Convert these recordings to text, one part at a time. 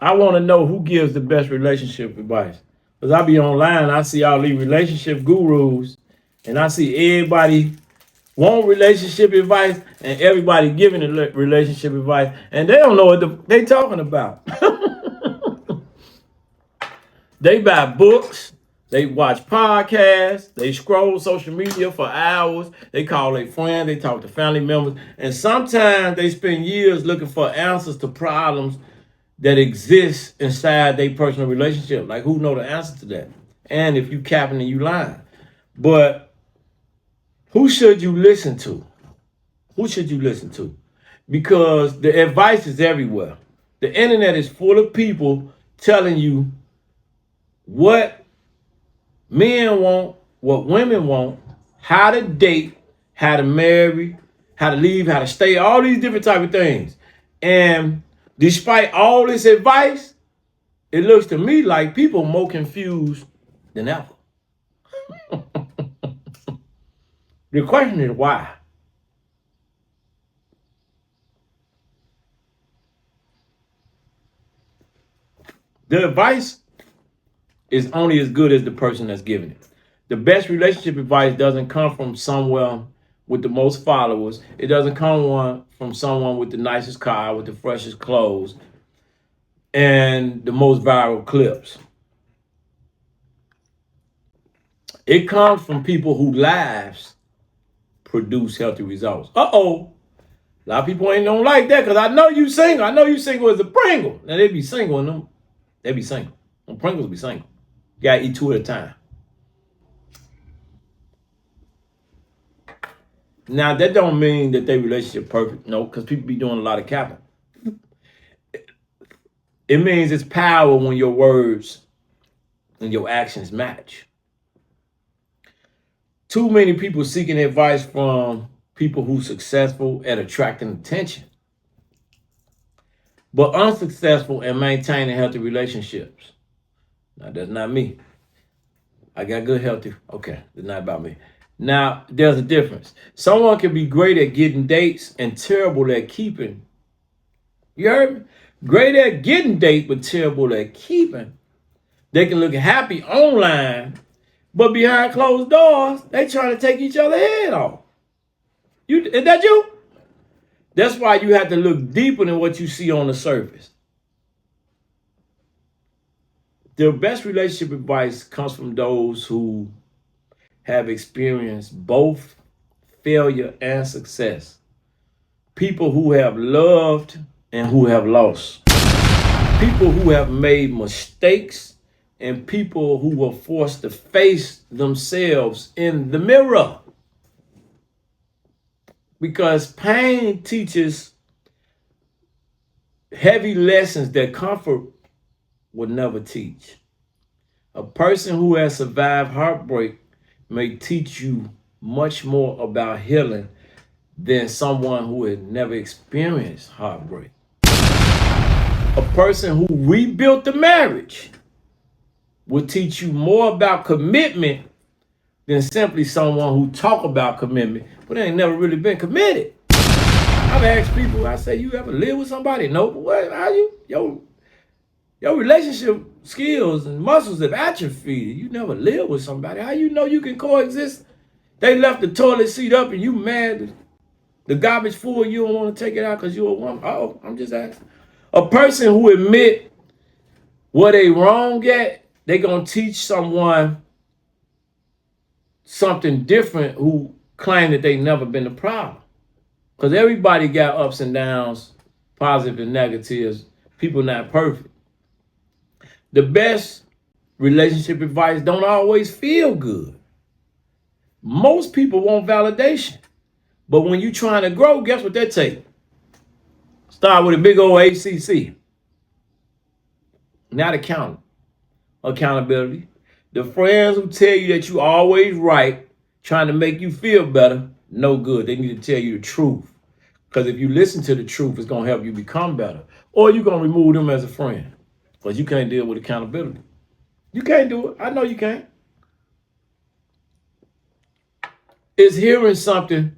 I want to know who gives the best relationship advice. Because I be online, I see all these relationship gurus, and I see everybody want relationship advice and everybody giving the relationship advice, and they don't know what they talking about. They buy books, they watch podcasts, they scroll social media for hours, they call their friends, they talk to family members, and sometimes they spend years looking for answers to problems that exist inside their personal relationship. Like, who know the answer to that? And if you capping and you lying. But who should you listen to? Who should you listen to? Because the advice is everywhere. The internet is full of people telling you what men want, what women want, how to date, how to marry, how to leave, how to stay, all these different type of things. And despite all this advice, it looks to me like people are more confused than ever. The question is why? The advice is only as good as the person that's giving it. The best relationship advice doesn't come from someone with the most followers. It doesn't come from someone with the nicest car, with the freshest clothes, and the most viral clips. It comes from people whose lives produce healthy results. Uh-oh. A lot of people ain't don't like that because I know you single. I know you single as a Pringle. Now, they be single and them. They be single. Them Pringles be single. You gotta eat two at a time. Now, that don't mean that their relationship perfect. No, because people be doing a lot of capping. It means it's power when your words and your actions match. Too many people seeking advice from people who successful at attracting attention, but unsuccessful at maintaining healthy relationships. Now, that's not me. I got good healthy. Okay, it's not about me. Now, there's a difference. Someone can be great at getting dates and terrible at keeping. You heard me? Great at getting dates, but terrible at keeping. They can look happy online, but behind closed doors, they trying to take each other's head off. Is that you? That's why you have to look deeper than what you see on the surface. The best relationship advice comes from those who have experienced both failure and success. People who have loved and who have lost. People who have made mistakes and people who were forced to face themselves in the mirror. Because pain teaches heavy lessons that comfort would never teach. A person who has survived heartbreak may teach you much more about healing than someone who had never experienced heartbreak. A person who rebuilt the marriage will teach you more about commitment than simply someone who talk about commitment, but ain't never really been committed. I've asked people, I say, you ever live with somebody? No, but what? How you? Your relationship skills and muscles have atrophied. You never live with somebody. How you know you can coexist? They left the toilet seat up and you mad. The garbage full, you don't want to take it out because you're a woman. Oh, I'm just asking. A person who admit what they wrong at, they gonna teach someone something different who claim that they never been the problem. Because everybody got ups and downs, positive and negatives. People not perfect. The best relationship advice don't always feel good. Most people want validation. But when you trying to grow, guess what that take? Start with a big old ACC. Not accountability. The friends who tell you that you always right, trying to make you feel better, no good. They need to tell you the truth. Because if you listen to the truth, it's going to help you become better. Or you're going to remove them as a friend. Because you can't deal with accountability. You can't do it. I know you can't. It's hearing something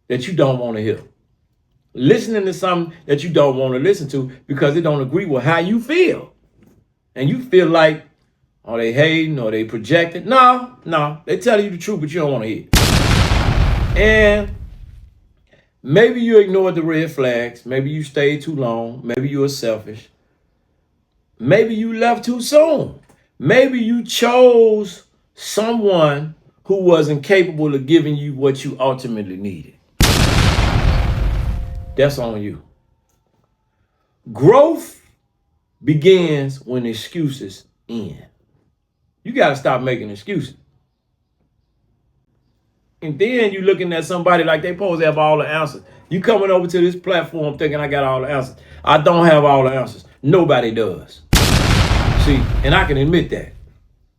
that you don't want to hear. listening to something that you don't want to listen to because it don't agree with how you feel. And you feel like, are they hating or they projecting? No, they tell you the truth, but you don't want to hear it. And maybe you ignored the red flags. Maybe you stayed too long. Maybe you were selfish. Maybe you left too soon. Maybe you chose someone who wasn't capable of giving you what you ultimately needed. That's on you. Growth begins when excuses end. You got to stop making excuses. And then you looking at somebody like they supposed to have all the answers. You coming over to this platform thinking I got all the answers. I don't have all the answers. Nobody does. See, and I can admit that.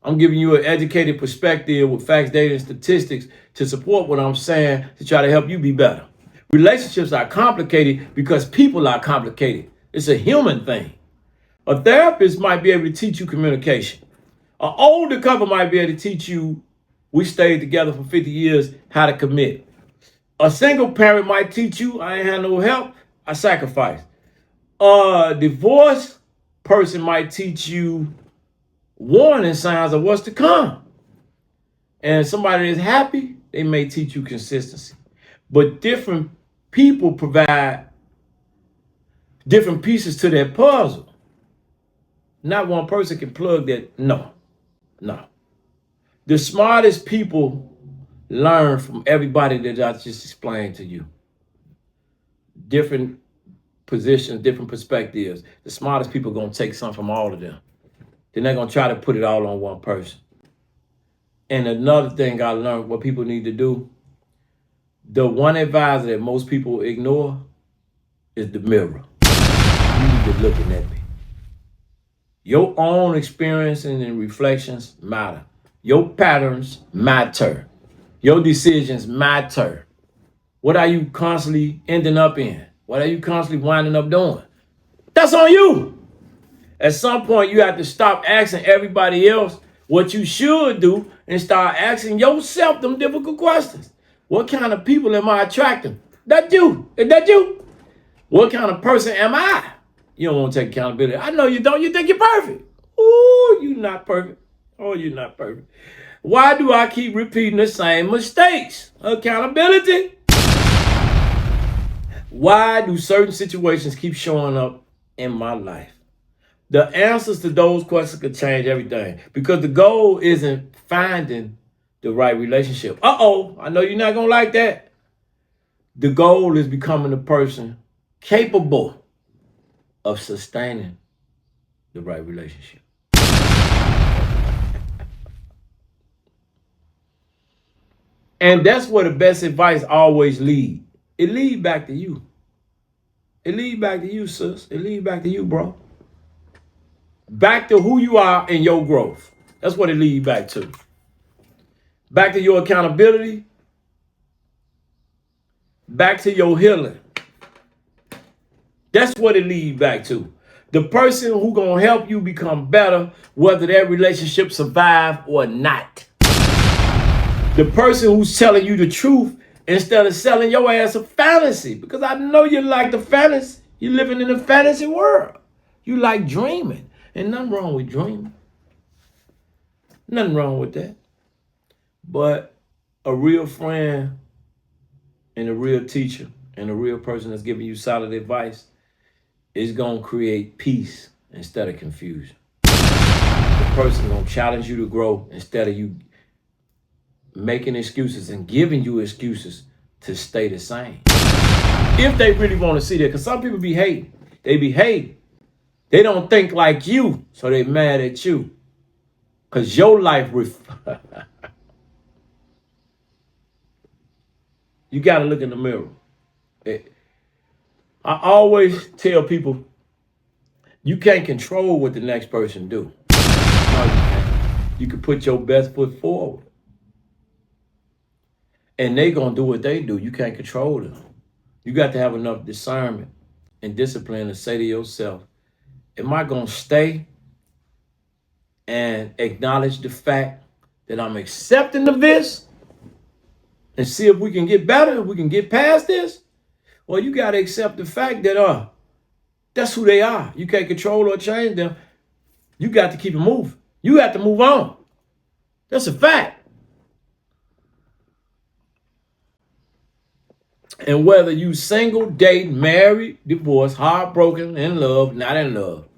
I'm giving you an educated perspective with facts, data, and statistics to support what I'm saying to try to help you be better. Relationships are complicated because people are complicated. It's a human thing. A therapist might be able to teach you communication. An older couple might be able to teach you, we stayed together for 50 years, how to commit. A single parent might teach you, I ain't had no help, I sacrificed. A divorced person might teach you warning signs of what's to come. And somebody that's happy, they may teach you consistency. But different people provide different pieces to that puzzle. Not one person can plug that. No. The smartest people learn from everybody that I just explained to you. Different positions, different perspectives. The smartest people are going to take something from all of them. They're not going to try to put it all on one person. And another thing I learned, what people need to do, the one advisor that most people ignore is the mirror. You need to look at me. Your own experiences and reflections matter. Your patterns matter. Your decisions matter. What are you constantly ending up in? What are you constantly winding up doing? That's on you. At some point, you have to stop asking everybody else what you should do and start asking yourself them difficult questions. What kind of people am I attracting? That you. Is that you? What kind of person am I? You don't want to take accountability. I know you don't. You think you're perfect. Ooh, you're not perfect. Oh, you're not perfect. Why do I keep repeating the same mistakes? Accountability. Why do certain situations keep showing up in my life? The answers to those questions could change everything because the goal isn't finding the right relationship. I know you're not going to like that. The goal is becoming the person capable of sustaining the right relationship. And that's where the best advice always leads. It leads back to you. It leads back to you, sis. It leads back to you, bro. Back to who you are in your growth. That's what it leads back to. Back to your accountability. Back to your healing. That's what it leads back to. The person who gonna help you become better, whether that relationship survive or not. The person who's telling you the truth instead of selling your ass a fantasy. Because I know you like the fantasy. You're living in a fantasy world. You like dreaming. And nothing wrong with dreaming. Nothing wrong with that. But a real friend and a real teacher and a real person that's giving you solid advice is going to create peace instead of confusion. The person going to challenge you to grow instead of you making excuses and giving you excuses to stay the same. If they really want to see that, because some people be hating. They be hating. They don't think like you, so they mad at you. Because your life, you got to look in the mirror. I always tell people, you can't control what the next person do. No, you can't. You can put your best foot forward. And they going to do what they do. You can't control them. You got to have enough discernment and discipline to say to yourself, am I going to stay and acknowledge the fact that I'm accepting of this and see if we can get better, if we can get past this? Well, you got to accept the fact that that's who they are. You can't control or change them. You got to keep it moving. You have to move on. That's a fact. And whether you single, date, married, divorced, heartbroken, in love, not in love,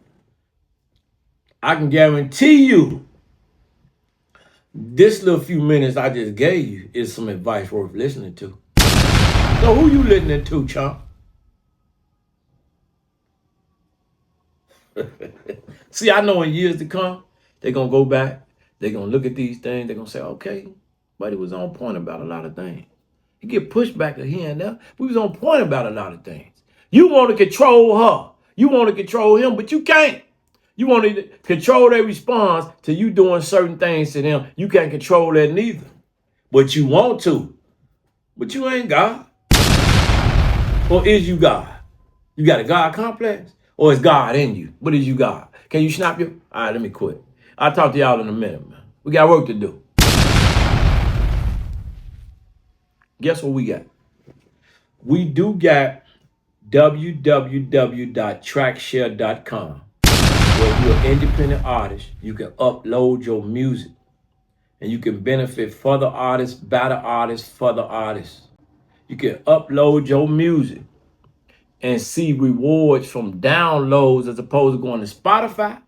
I can guarantee you this little few minutes I just gave you is some advice worth listening to. So who you listening to, chump? See, I know in years to come, they're going to go back. They're going to look at these things. They're going to say, okay, buddy was on point about a lot of things. You get pushed back here and there. We was on point about a lot of things. You want to control her. You want to control him, but you can't. You want to control their response to you doing certain things to them. You can't control that neither. But you want to. But you ain't God. Or is you God? You got a God complex? Or is God in you? What is you God? Can you snap your? All right, let me quit. I'll talk to y'all in a minute, man. We got work to do. Guess what we got? We do got www.trackshare.com. Where if you're an independent artist, you can upload your music and you can benefit further artists, better artists, further artists. You can upload your music and see rewards from downloads as opposed to going to Spotify,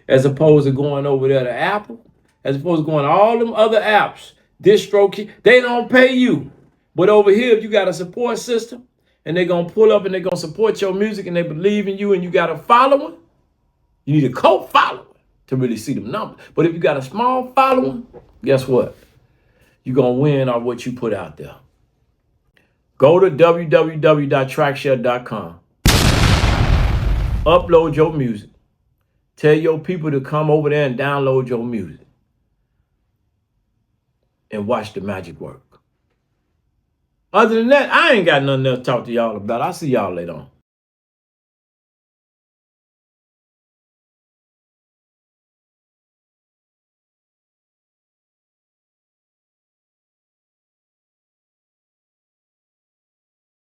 as opposed to going over there to Apple, as opposed to going to all them other apps, DistroKid. They don't pay you. But over here, if you got a support system and they're going to pull up and they're going to support your music and they believe in you and you got a following, you need a cult following to really see them numbers. But if you got a small following, guess what? You're going to win on what you put out there. Go to www.trackshare.com. Upload your music. Tell your people to come over there and download your music. And watch the magic work. Other than that, I ain't got nothing else to talk to y'all about. I'll see y'all later on.